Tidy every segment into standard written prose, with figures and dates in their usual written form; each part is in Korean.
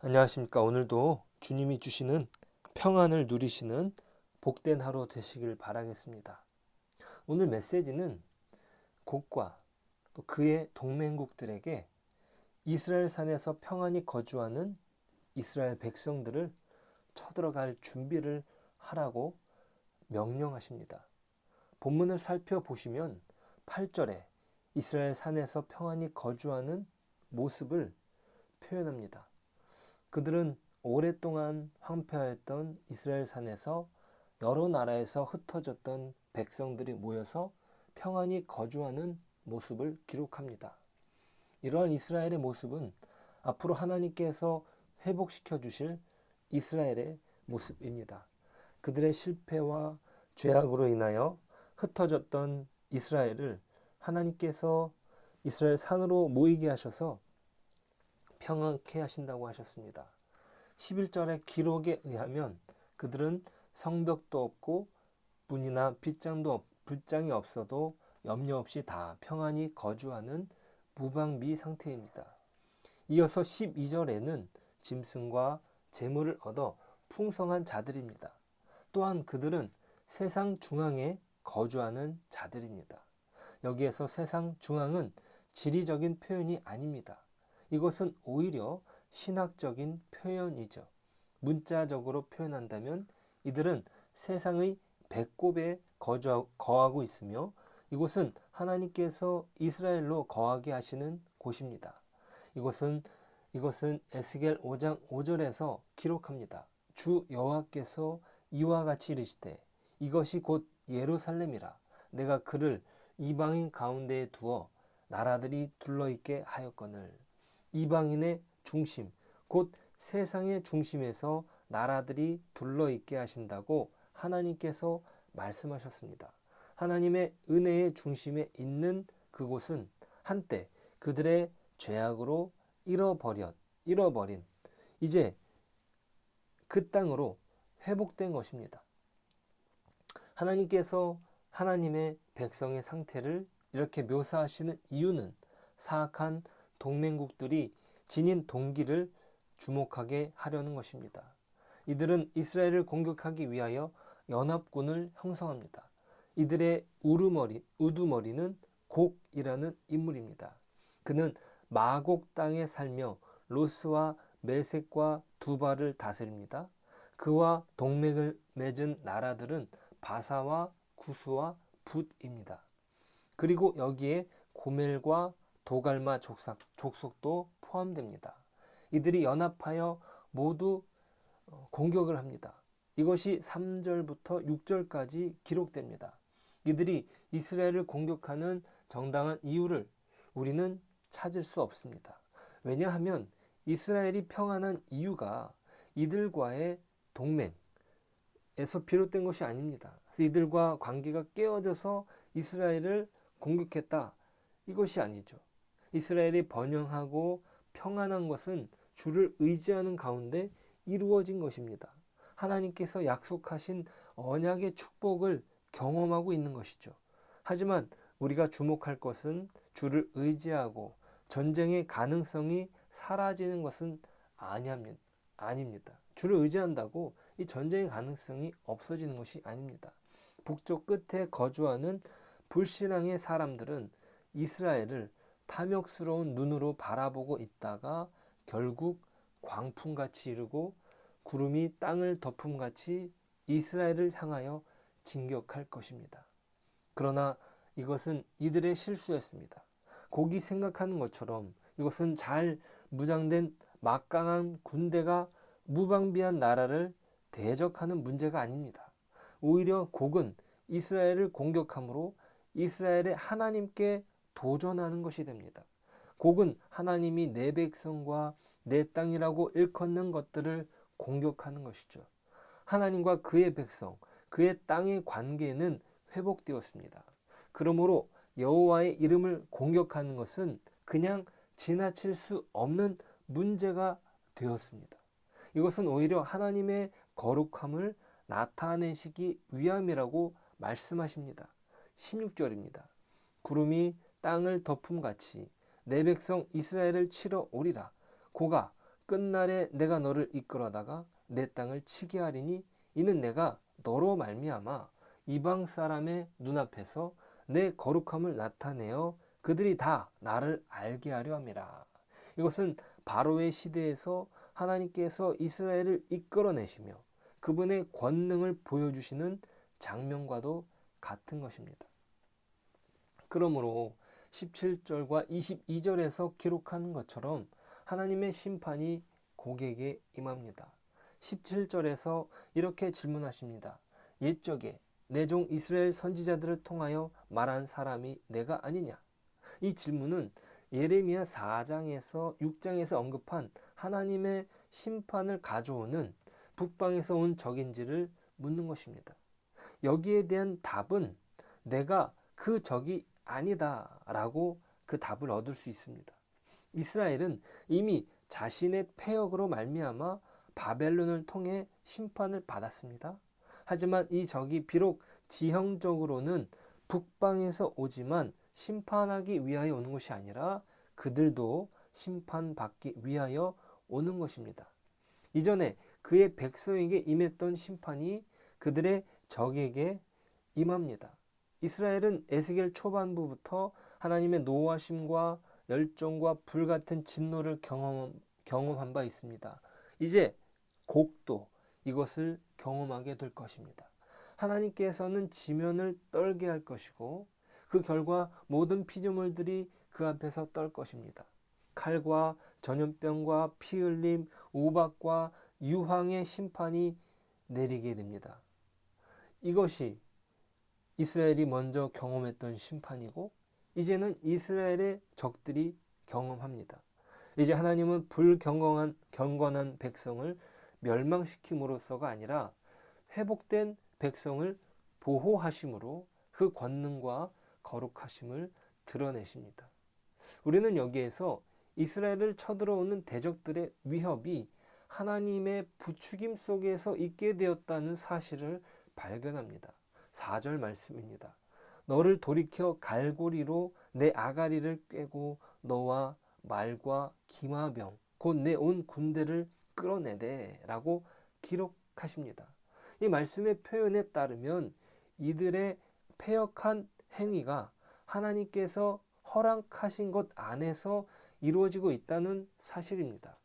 안녕하십니까. 오늘도 주님이 주시는 평안을 누리시는 복된 하루 되시길 바라겠습니다. 오늘 메시지는 곡과 또 그의 동맹국들에게 이스라엘 산에서 평안히 거주하는 이스라엘 백성들을 쳐들어갈 준비를 하라고 명령하십니다. 본문을 살펴보시면 8절에 이스라엘 산에서 평안히 거주하는 모습을 표현합니다. 그들은 오랫동안 황폐하였던 이스라엘 산에서 여러 나라에서 흩어졌던 백성들이 모여서 평안히 거주하는 모습을 기록합니다. 이러한 이스라엘의 모습은 앞으로 하나님께서 회복시켜 주실 이스라엘의 모습입니다. 그들의 실패와 죄악으로 인하여 흩어졌던 이스라엘을 하나님께서 이스라엘 산으로 모이게 하셔서 평안케 하신다고 하셨습니다. 11절의 기록에 의하면 그들은 성벽도 없고 문이나 빗장이 없어도 염려 없이 다 평안히 거주하는 무방비 상태입니다. 이어서 12절에는 짐승과 재물을 얻어 풍성한 자들입니다. 또한 그들은 세상 중앙에 거주하는 자들입니다. 여기에서 세상 중앙은 지리적인 표현이 아닙니다. 이것은 오히려 신학적인 표현이죠. 문자적으로 표현한다면 이들은 세상의 배꼽에 거하고 있으며 이곳은 하나님께서 이스라엘로 거하게 하시는 곳입니다. 이것은 에스겔 5장 5절에서 기록합니다. 주 여호와께서 이와 같이 이르시되 이것이 곧 예루살렘이라 내가 그를 이방인 가운데에 두어 나라들이 둘러있게 하였거늘. 이방인의 중심, 곧 세상의 중심에서 나라들이 둘러있게 하신다고 하나님께서 말씀하셨습니다. 하나님의 은혜의 중심에 있는 그곳은 한때 그들의 죄악으로 잃어버린 이제 그 땅으로 회복된 것입니다. 하나님께서 하나님의 백성의 상태를 이렇게 묘사하시는 이유는 사악한 동맹국들이 지닌 동기를 주목하게 하려는 것입니다. 이들은 이스라엘을 공격하기 위하여 연합군을 형성합니다. 이들의 우두머리는 곡이라는 인물입니다. 그는 마곡 땅에 살며 로스와 메섹과 두발을 다스립니다. 그와 동맹을 맺은 나라들은 바사와 구스와 붓입니다. 그리고 여기에 고멜과 도갈마 족속도 포함됩니다. 이들이 연합하여 모두 공격을 합니다. 이것이 3절부터 6절까지 기록됩니다. 이들이 이스라엘을 공격하는 정당한 이유를 우리는 찾을 수 없습니다. 왜냐하면 이스라엘이 평안한 이유가 이들과의 동맹에서 비롯된 것이 아닙니다. 그래서 이들과 관계가 깨어져서 이스라엘을 공격했다. 이것이 아니죠. 이스라엘이 번영하고 평안한 것은 주를 의지하는 가운데 이루어진 것입니다. 하나님께서 약속하신 언약의 축복을 경험하고 있는 것이죠. 하지만 우리가 주목할 것은 주를 의지하고 전쟁의 가능성이 사라지는 것은 아닙니다. 주를 의지한다고 이 전쟁의 가능성이 없어지는 것이 아닙니다. 북쪽 끝에 거주하는 불신앙의 사람들은 이스라엘을 탐욕스러운 눈으로 바라보고 있다가 결국 광풍같이 이르고 구름이 땅을 덮음같이 이스라엘을 향하여 진격할 것입니다. 그러나 이것은 이들의 실수였습니다. 곡이 생각하는 것처럼 이것은 잘 무장된 막강한 군대가 무방비한 나라를 대적하는 문제가 아닙니다. 오히려 곡은 이스라엘을 공격함으로 이스라엘의 하나님께 도전하는 것이 됩니다. 곡은 하나님이 내 백성과 내 땅이라고 일컫는 것들을 공격하는 것이죠. 하나님과 그의 백성, 그의 땅의 관계는 회복되었습니다. 그러므로 여호와의 이름을 공격하는 것은 그냥 지나칠 수 없는 문제가 되었습니다. 이것은 오히려 하나님의 거룩함을 나타내시기 위함이라고 말씀하십니다. 16절입니다. 구름이 땅을 덮음같이 내 백성 이스라엘을 치러 오리라. 고가 끝날에 내가 너를 이끌어다가 내 땅을 치게 하리니 이는 내가 너로 말미암아 이방 사람의 눈앞에서 내 거룩함을 나타내어 그들이 다 나를 알게 하려 함이라. 이것은 바로의 시대에서 하나님께서 이스라엘을 이끌어내시며 그분의 권능을 보여주시는 장면과도 같은 것입니다. 그러므로 17절과 22절에서 기록한 것처럼 하나님의 심판이 고객에게 임합니다. 17절에서 이렇게 질문하십니다. 옛적에 내 종 이스라엘 선지자들을 통하여 말한 사람이 내가 아니냐? 이 질문은 예레미야 4장에서 6장에서 언급한 하나님의 심판을 가져오는 북방에서 온 적인지를 묻는 것입니다. 여기에 대한 답은 내가 그 적이 아니다 라고 그 답을 얻을 수 있습니다. 이스라엘은 이미 자신의 패역으로 말미암아 바벨론을 통해 심판을 받았습니다. 하지만 이 적이 비록 지형적으로는 북방에서 오지만 심판하기 위하여 오는 것이 아니라 그들도 심판받기 위하여 오는 것입니다. 이전에 그의 백성에게 임했던 심판이 그들의 적에게 임합니다. 이스라엘은 에스겔 초반부부터 하나님의 노하심과 열정과 불같은 진노를 경험한 바 있습니다. 이제 곡도 이것을 경험하게 될 것입니다. 하나님께서는 지면을 떨게 할 것이고 그 결과 모든 피조물들이 그 앞에서 떨 것입니다. 칼과 전염병과 피 흘림, 우박과 유황의 심판이 내리게 됩니다. 이것이 이스라엘이 먼저 경험했던 심판이고 이제는 이스라엘의 적들이 경험합니다. 이제 하나님은 경건한 백성을 멸망시킴으로써가 아니라 회복된 백성을 보호하심으로 그 권능과 거룩하심을 드러내십니다. 우리는 여기에서 이스라엘을 쳐들어오는 대적들의 위협이 하나님의 부추김 속에서 있게 되었다는 사실을 발견합니다. 4절 말씀입니다. 너를 돌이켜 갈고리로 내 아가리를 꿰고 너와 말과 기마병 곧 내 온 군대를 끌어내되 라고 기록하십니다. 이 말씀의 표현에 따르면 이들의 패역한 행위가 하나님께서 허락하신 것 안에서 이루어지고 있다는 사실입니다.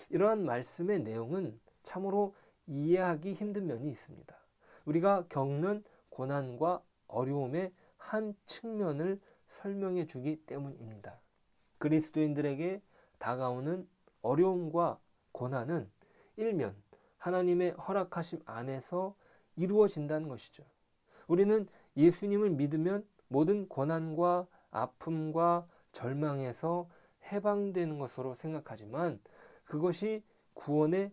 이러한 말씀의 내용은 참으로 이해하기 힘든 면이 있습니다. 우리가 겪는 고난과 어려움의 한 측면을 설명해 주기 때문입니다. 그리스도인들에게 다가오는 어려움과 고난은 일면 하나님의 허락하심 안에서 이루어진다는 것이죠. 우리는 예수님을 믿으면 모든 고난과 아픔과 절망에서 해방되는 것으로 생각하지만 그것이 구원의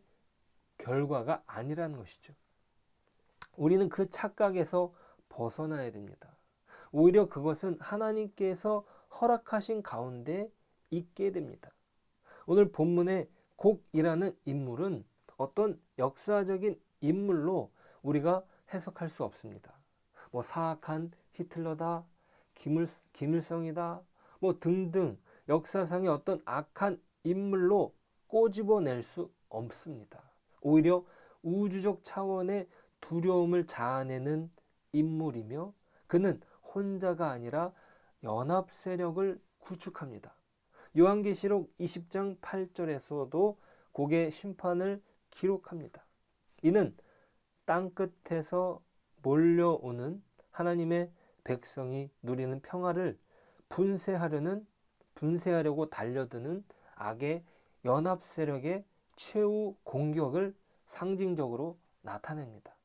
결과가 아니라는 것이죠. 우리는 그 착각에서 벗어나야 됩니다. 오히려 그것은 하나님께서 허락하신 가운데 있게 됩니다. 오늘 본문의 곡이라는 인물은 어떤 역사적인 인물로 우리가 해석할 수 없습니다. 사악한 히틀러다, 김일성이다, 등등 역사상의 어떤 악한 인물로 꼬집어낼 수 없습니다. 오히려 우주적 차원의 두려움을 자아내는 인물이며 그는 혼자가 아니라 연합 세력을 구축합니다. 요한계시록 20장 8절에서도 곡의 심판을 기록합니다. 이는 땅끝에서 몰려오는 하나님의 백성이 누리는 평화를 분쇄하려고 달려드는 악의 연합 세력의 최후 공격을 상징적으로 나타냅니다.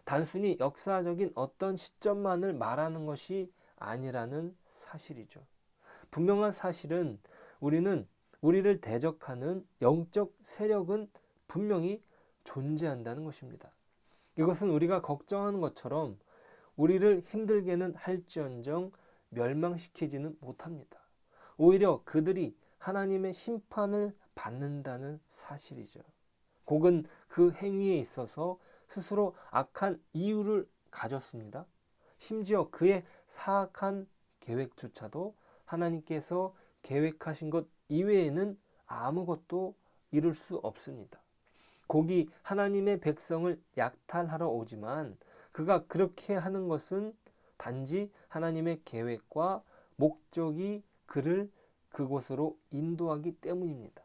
단순히 역사적인 어떤 시점만을 말하는 것이 아니라는 사실이죠. 분명한 사실은 우리를 대적하는 영적 세력은 분명히 존재한다는 것입니다. 이것은 우리가 걱정하는 것처럼 우리를 힘들게는 할지언정 멸망시키지는 못합니다. 오히려 그들이 하나님의 심판을 받는다는 사실이죠. 곡은 그 행위에 있어서 스스로 악한 이유를 가졌습니다. 심지어 그의 사악한 계획조차도 하나님께서 계획하신 것 이외에는 아무것도 이룰 수 없습니다. 곡이 하나님의 백성을 약탈하러 오지만 그가 그렇게 하는 것은 단지 하나님의 계획과 목적이 그를 그곳으로 인도하기 때문입니다.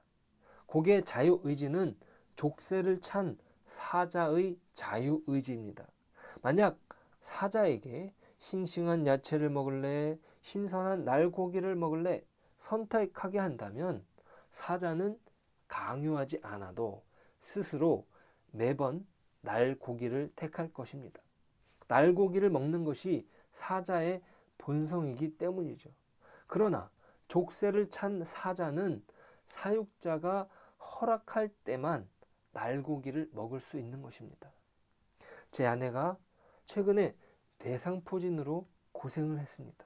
곡의 자유의지는 족쇄를 찬 사자의 자유의지입니다. 만약 사자에게 싱싱한 야채를 먹을래, 신선한 날고기를 먹을래 선택하게 한다면 사자는 강요하지 않아도 스스로 매번 날고기를 택할 것입니다. 날고기를 먹는 것이 사자의 본성이기 때문이죠. 그러나 족쇄를 찬 사자는 사육자가 허락할 때만 날고기를 먹을 수 있는 것입니다. 제 아내가 최근에 대상포진으로 고생을 했습니다.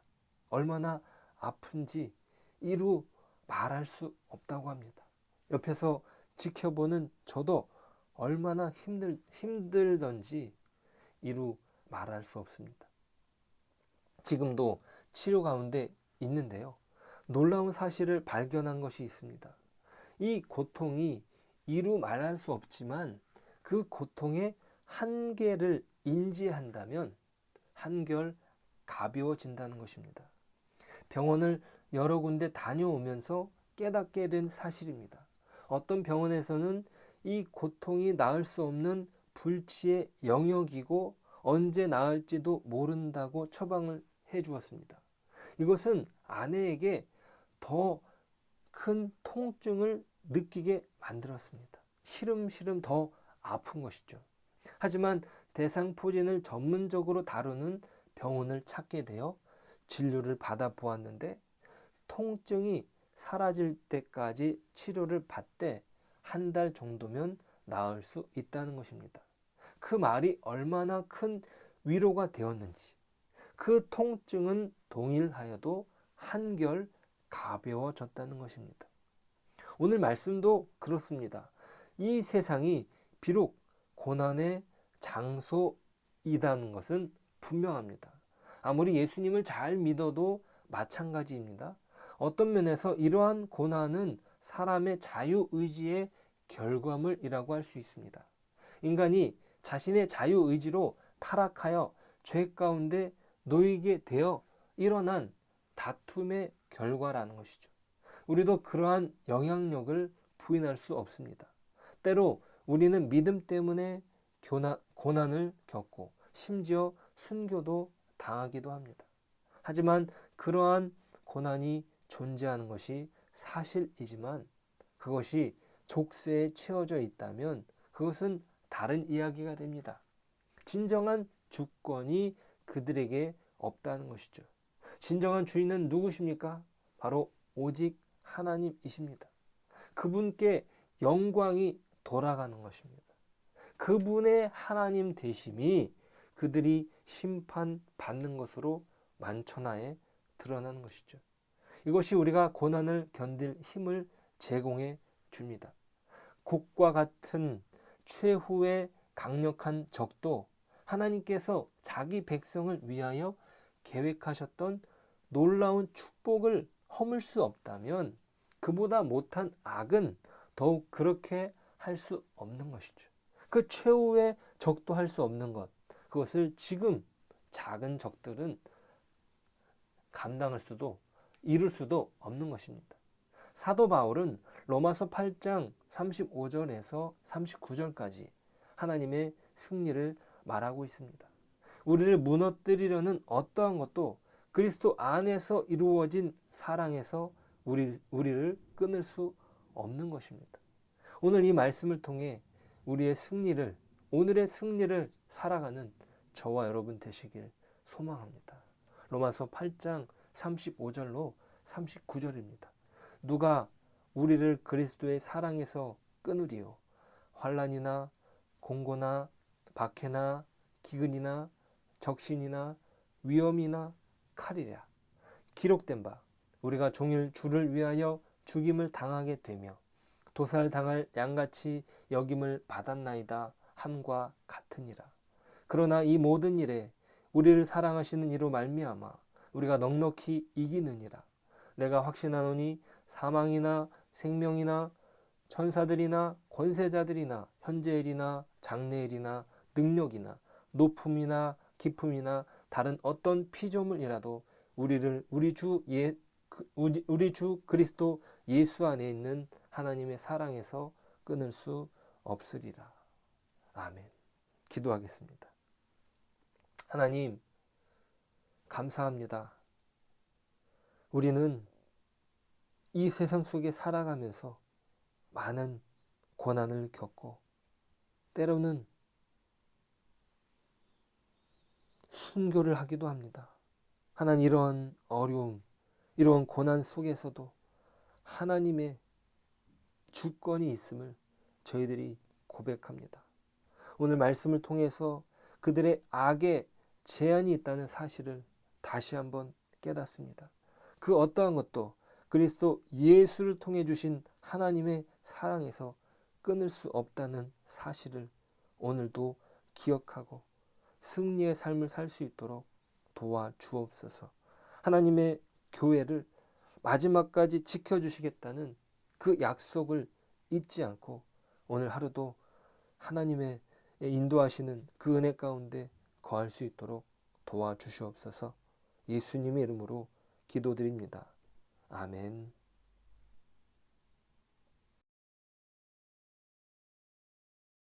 얼마나 아픈지 이루 말할 수 없다고 합니다. 옆에서 지켜보는 저도 얼마나 힘들던지 이루 말할 수 없습니다. 지금도 치료 가운데 있는데요. 놀라운 사실을 발견한 것이 있습니다. 이 고통이 이루 말할 수 없지만 그 고통의 한계를 인지한다면 한결 가벼워진다는 것입니다. 병원을 여러 군데 다녀오면서 깨닫게 된 사실입니다. 어떤 병원에서는 이 고통이 나을 수 없는 불치의 영역이고 언제 나을지도 모른다고 처방을 해 주었습니다. 이것은 아내에게 더 큰 통증을 느끼게 만들었습니다. 시름시름 더 아픈 것이죠. 하지만 대상포진을 전문적으로 다루는 병원을 찾게 되어 진료를 받아 보았는데 통증이 사라질 때까지 치료를 받되 한 달 정도면 나을 수 있다는 것입니다. 그 말이 얼마나 큰 위로가 되었는지, 그 통증은 동일하여도 한결 가벼워졌다는 것입니다. 오늘 말씀도 그렇습니다. 이 세상이 비록 고난의 장소이다는 것은 분명합니다. 아무리 예수님을 잘 믿어도 마찬가지입니다. 어떤 면에서 이러한 고난은 사람의 자유의지의 결과물이라고 할 수 있습니다. 인간이 자신의 자유의지로 타락하여 죄 가운데 놓이게 되어 일어난 다툼의 결과라는 것이죠. 우리도 그러한 영향력을 부인할 수 없습니다. 때로 우리는 믿음 때문에 고난을 겪고 심지어 순교도 당하기도 합니다. 하지만 그러한 고난이 존재하는 것이 사실이지만 그것이 족쇄에 채워져 있다면 그것은 다른 이야기가 됩니다. 진정한 주권이 그들에게 없다는 것이죠. 진정한 주인은 누구십니까? 바로 오직 하나님이십니다. 그분께 영광이 돌아가는 것입니다. 그분의 하나님 되심이 그들이 심판받는 것으로 만천하에 드러나는 것이죠. 이것이 우리가 고난을 견딜 힘을 제공해 줍니다. 곡과 같은 최후의 강력한 적도 하나님께서 자기 백성을 위하여 계획하셨던 놀라운 축복을 허물 수 없다면 그보다 못한 악은 더욱 그렇게 할 수 없는 것이죠. 그 최후의 적도 할 수 없는 것, 그것을 지금 작은 적들은 감당할 수도 이룰 수도 없는 것입니다. 사도 바울은 로마서 8장 35절에서 39절까지 하나님의 승리를 말하고 있습니다. 우리를 무너뜨리려는 어떠한 것도 그리스도 안에서 이루어진 사랑에서 우리를 끊을 수 없는 것입니다. 오늘 이 말씀을 통해 우리의 승리를, 오늘의 승리를 살아가는 저와 여러분 되시길 소망합니다. 로마서 8장 35절로 39절입니다. 누가 우리를 그리스도의 사랑에서 끊으리요? 환난이나 공고나 박해나 기근이나 적신이나 위험이나 칼이랴. 기록된 바 우리가 종일 주를 위하여 죽임을 당하게 되며 도살당할 양같이 여김을 받았나이다 함과 같으니라. 그러나 이 모든 일에 우리를 사랑하시는 이로 말미암아 우리가 넉넉히 이기느니라. 내가 확신하노니 사망이나 생명이나 천사들이나 권세자들이나 현재일이나 장래일이나 능력이나 높음이나 깊음이나 다른 어떤 피조물이라도 우리를 우리 주 그리스도 예수 안에 있는 하나님의 사랑에서 끊을 수 없으리라. 아멘. 기도하겠습니다. 하나님, 감사합니다. 우리는 이 세상 속에 살아가면서 많은 고난을 겪고 때로는 순교를 하기도 합니다. 하나님, 이러한 어려움, 이러한 고난 속에서도 하나님의 주권이 있음을 저희들이 고백합니다. 오늘 말씀을 통해서 그들의 악에 제한이 있다는 사실을 다시 한번 깨닫습니다. 그 어떠한 것도 그리스도 예수를 통해 주신 하나님의 사랑에서 끊을 수 없다는 사실을 오늘도 기억하고 승리의 삶을 살 수 있도록 도와주옵소서. 하나님의 교회를 마지막까지 지켜주시겠다는 그 약속을 잊지 않고 오늘 하루도 하나님의 인도하시는 그 은혜 가운데 거할 수 있도록 도와주시옵소서. 예수님의 이름으로 기도드립니다. 아멘.